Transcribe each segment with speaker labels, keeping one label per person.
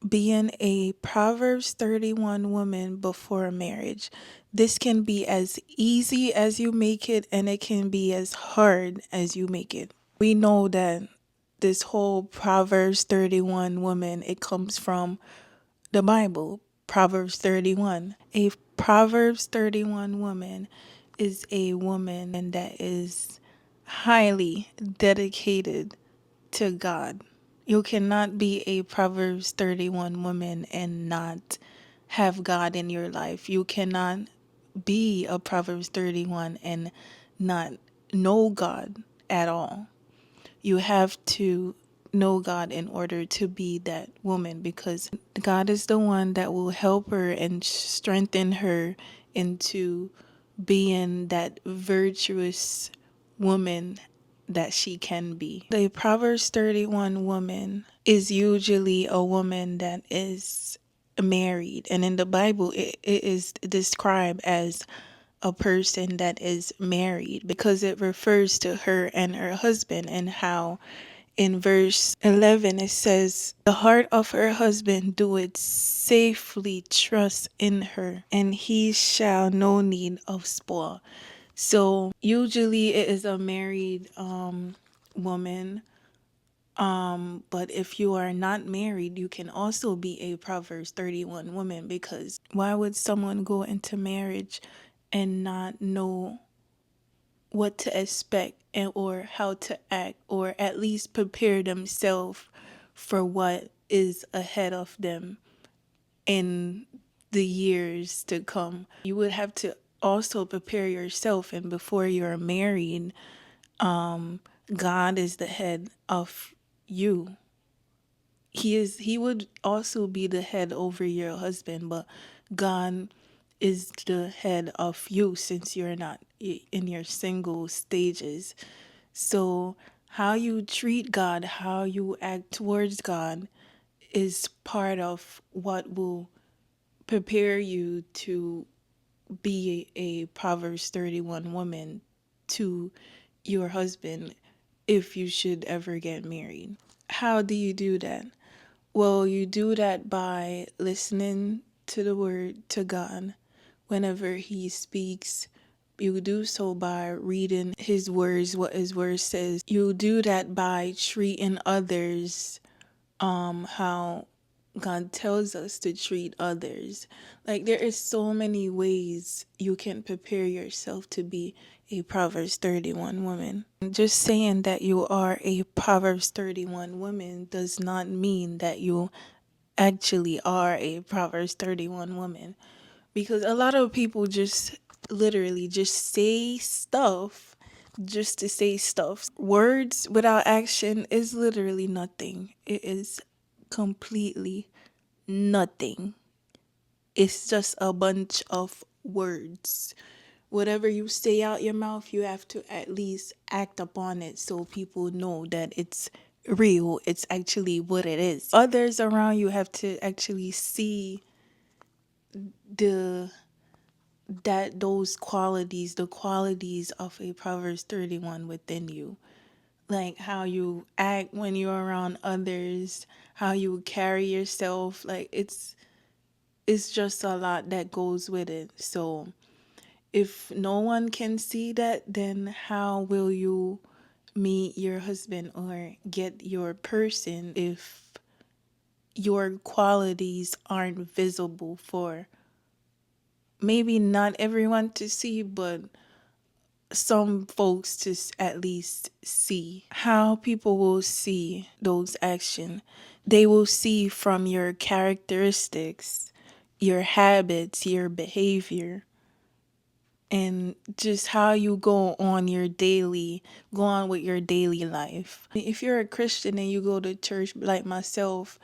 Speaker 1: being a Proverbs 31 woman before marriage. This can be as easy as you make it, and it can be as hard as you make it. We know that this whole Proverbs 31 woman, it comes from the Bible, Proverbs 31. A Proverbs 31 woman is a woman that is highly dedicated to God. You cannot be a Proverbs 31 woman and not have God in your life. You cannot be a Proverbs 31 and not know God at all. You have to know God in order to be that woman, because God is the one that will help her and strengthen her into being that virtuous woman that she can be. The Proverbs 31 woman is usually a woman that is married, and in the Bible it is described as a person that is married because it refers to her and her husband, and how in verse 11 it says, "The heart of her husband doeth safely trust in her, and he shall no need of spoil." So usually it is a married woman. But if you are not married, you can also be a Proverbs 31 woman, because why would someone go into marriage and not know what to expect and or how to act, or at least prepare themselves for what is ahead of them in the years to come? You would have to also prepare yourself, and before you're married, God is the head of you. He would also be the head over your husband, but God is the head of you since you're not in your single stages. So how you treat God, how you act towards God is part of what will prepare you to be a Proverbs 31 woman to your husband if you should ever get married. How do you do that? Well, you do that by listening to the word, to God. Whenever he speaks, you do so by reading his words, what his word says. You do that by treating others how God tells us to treat others. Like, there is so many ways you can prepare yourself to be a Proverbs 31 woman. Just saying that you are a Proverbs 31 woman does not mean that you actually are a Proverbs 31 woman, because a lot of people just literally just say stuff just to say stuff. Words without action is literally nothing. It is completely nothing. It's just a bunch of words. Whatever you say out your mouth, you have to at least act upon it so people know that it's real. It's actually what it is. Others around you have to actually see the those qualities, the qualities of a Proverbs 31 within you. Like how you act when you're around others, how you carry yourself. Like it's just a lot that goes with it. So if no one can see that, then how will you meet your husband or get your person if your qualities aren't visible for maybe not everyone to see, but some folks to at least see? How people will see those actions, they will see from your characteristics, your habits, your behavior, and just how you go on with your daily life. If you're a Christian and you go to church like myself,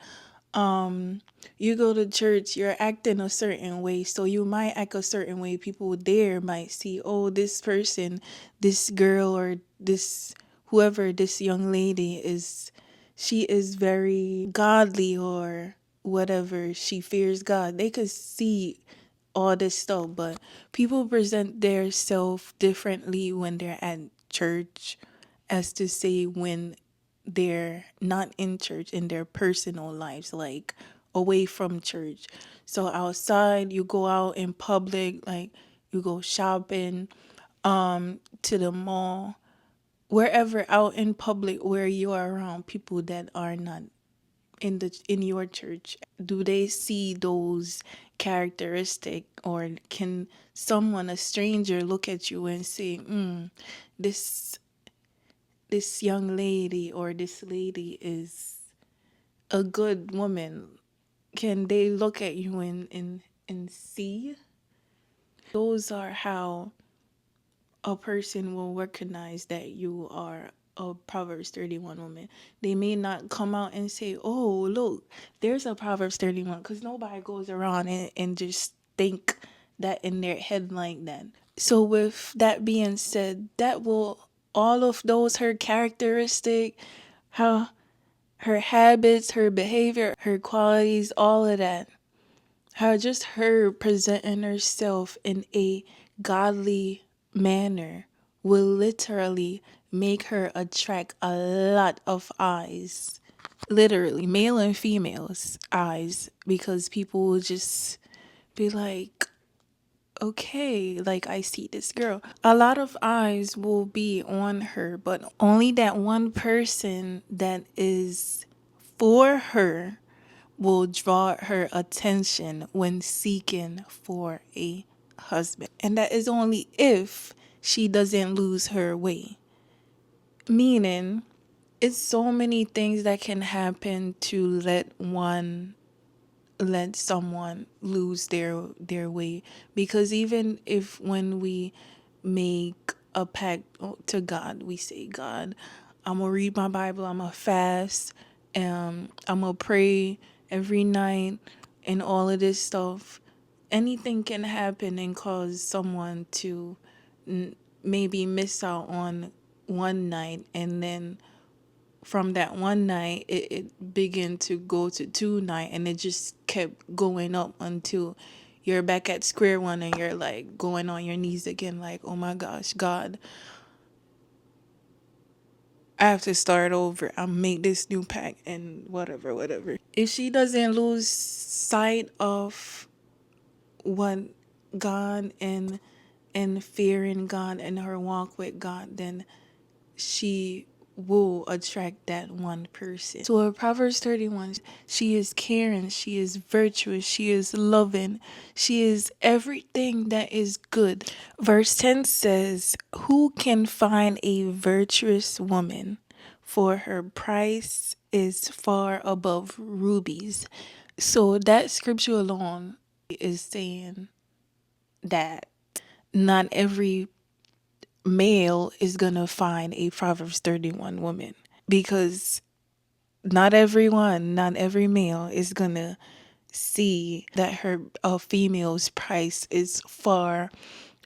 Speaker 1: you go to church, you're acting a certain way, so you might act a certain way. People there might see, oh, this person, this girl, or this whoever, this young lady is, she is very godly, or whatever, she fears God. They could see all this stuff, but people present their self differently when they're at church as to say when they're not in church in their personal lives. Like, away from church. So outside, you go out in public, like you go shopping, to the mall, wherever out in public where you are around people that are not in your church. Do they see those characteristic, or can someone, a stranger, look at you and say, this this young lady or this lady is a good woman? Can they look at you and see? Those are how a person will recognize that you are a Proverbs 31 woman. They may not come out and say, oh, look, there's a Proverbs 31, because nobody goes around and just think that in their head like that. So with that being said, that will, all of those, her characteristic, how her habits, her behavior, her qualities, all of that, how just her presenting herself in a godly manner will literally make her attract a lot of eyes. Literally, male and females' eyes, because people will just be like, okay, like I see this girl. A lot of eyes will be on her, but only that one person that is for her will draw her attention when seeking for a husband. And that is only if she doesn't lose her way. Meaning, it's so many things that can happen to let someone lose their way. Because even if when we make a pact to God, we say, God, I'm gonna read my Bible, I'm gonna fast, I'm gonna pray every night, and all of this stuff, anything can happen and cause someone to maybe miss out on one night, and then from that one night it began to go to two night, and it just kept going up until you're back at square one, and you're like going on your knees again, like, oh my gosh, God, I have to start over. I'll make this new pact and whatever. If she doesn't lose sight of what God and fearing God and her walk with God, then she will attract that one person. So in Proverbs 31, she is caring, she is virtuous, she is loving, she is everything that is good. Verse 10 says, who can find a virtuous woman? For her price is far above rubies. So that scripture alone is saying that not every male is gonna find a Proverbs 31 woman, because not every male is gonna see that her a female's price is far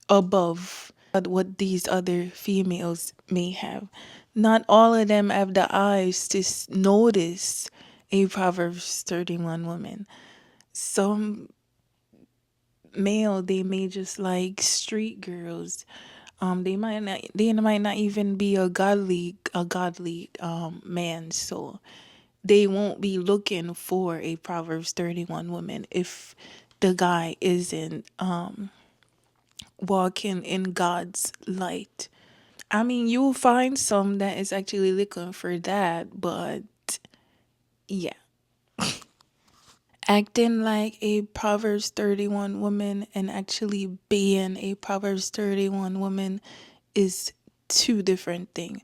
Speaker 1: above what these other females may have. Not all of them have the eyes to notice a Proverbs 31 woman. Some male, they may just like street girls. They might not even be a godly man, so they won't be looking for a Proverbs 31 woman if the guy isn't walking in God's light. I mean, you'll find some that is actually looking for that, but yeah. Acting like a Proverbs 31 woman and actually being a Proverbs 31 woman is two different things,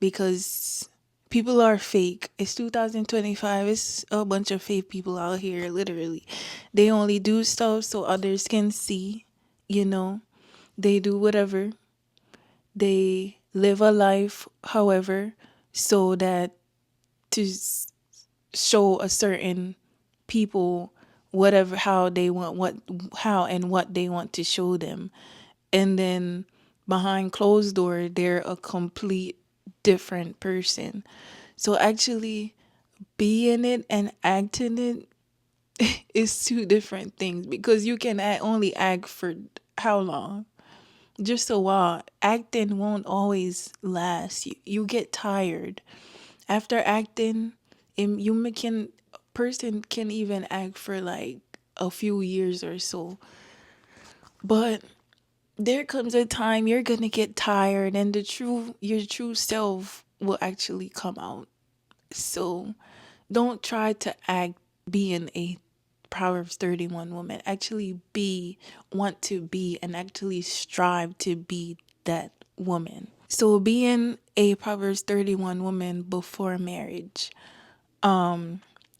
Speaker 1: because people are fake. It's 2025. It's a bunch of fake people out here, literally. They only do stuff so others can see, you know. They do whatever. They live a life, however, so that to show a certain people whatever how they want what how and what they want to show them, and then behind closed door they're a complete different person. So actually being it and acting it is two different things, because you can only act for how long? Just a while. Acting won't always last. You get tired after acting. You can person can even act for like a few years or so. But there comes a time you're gonna get tired and your true self will actually come out. So don't try to act being a Proverbs 31 woman. Actually want to be, and actually strive to be that woman. So being a Proverbs 31 woman before marriage.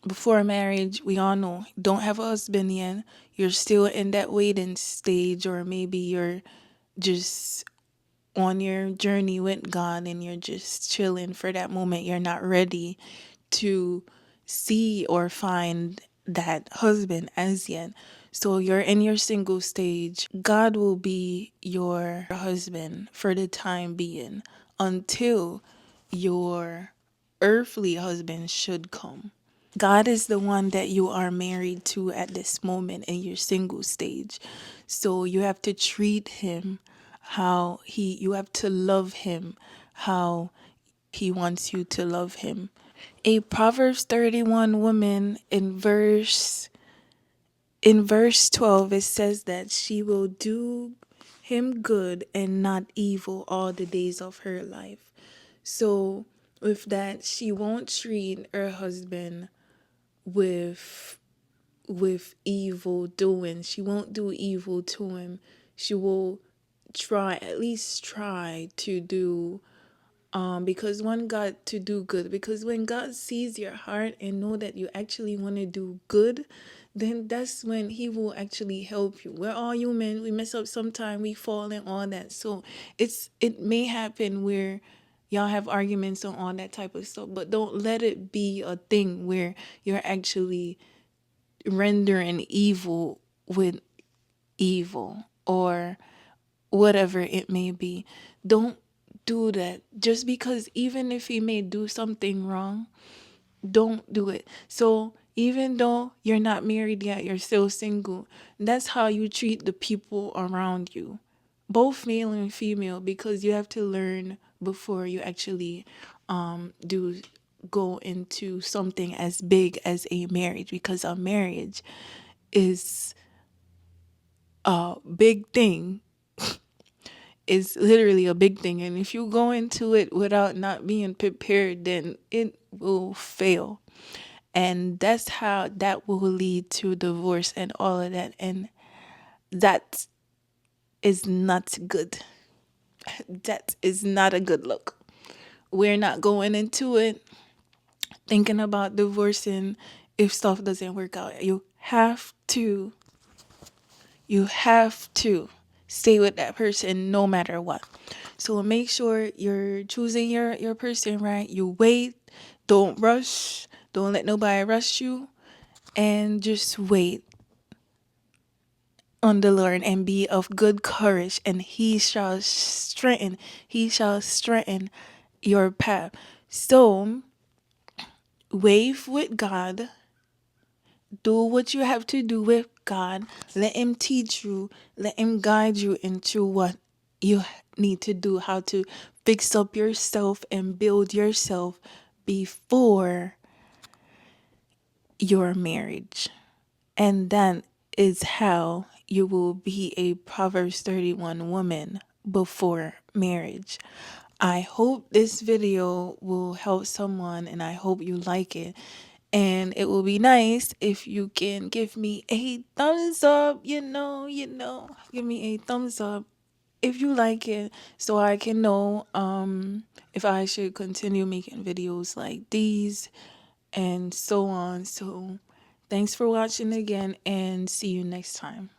Speaker 1: Before marriage, we all know, don't have a husband yet. You're still in that waiting stage, or maybe you're just on your journey with God and you're just chilling for that moment. You're not ready to see or find that husband as yet. So you're in your single stage. God will be your husband for the time being until your earthly husband should come. God is the one that you are married to at this moment in your single stage. So you have to treat him you have to love him how he wants you to love him. A Proverbs 31 woman in verse 12, it says that she will do him good and not evil all the days of her life. So with that, she won't treat her husband with evil doing. She won't do evil to him. She will at least try to do because when God sees your heart and know that you actually want to do good, then that's when he will actually help you. We're all human. We mess up sometime, we fall and all that. So it may happen where y'all have arguments and all that type of stuff, but don't let it be a thing where you're actually rendering evil with evil or whatever it may be. Don't do that. Just because even if he may do something wrong, don't do it. So even though you're not married yet, you're still single. That's how you treat the people around you, both male and female, because you have to learn before you actually do go into something as big as a marriage, because a marriage is a big thing. Is literally a big thing, and if you go into it without not being prepared, then it will fail, and that's how that will lead to divorce and all of that, and that is not good. That is not a good look. We're not going into it thinking about divorcing if stuff doesn't work out. You have to stay with that person no matter what. So make sure you're choosing your person right. You wait, don't rush, don't let nobody rush you, and just wait on the Lord and be of good courage, and he shall strengthen your path. So wave with God. Do what you have to do with God. Let him teach you. Let him guide you into what you need to do, how to fix up yourself and build yourself before your marriage. And that is how you will be a Proverbs 31 woman before marriage. I hope this video will help someone, and I hope you like it. And it will be nice if you can give me a thumbs up, give me a thumbs up if you like it, so I can know if I should continue making videos like these and so on. So thanks for watching again, and see you next time.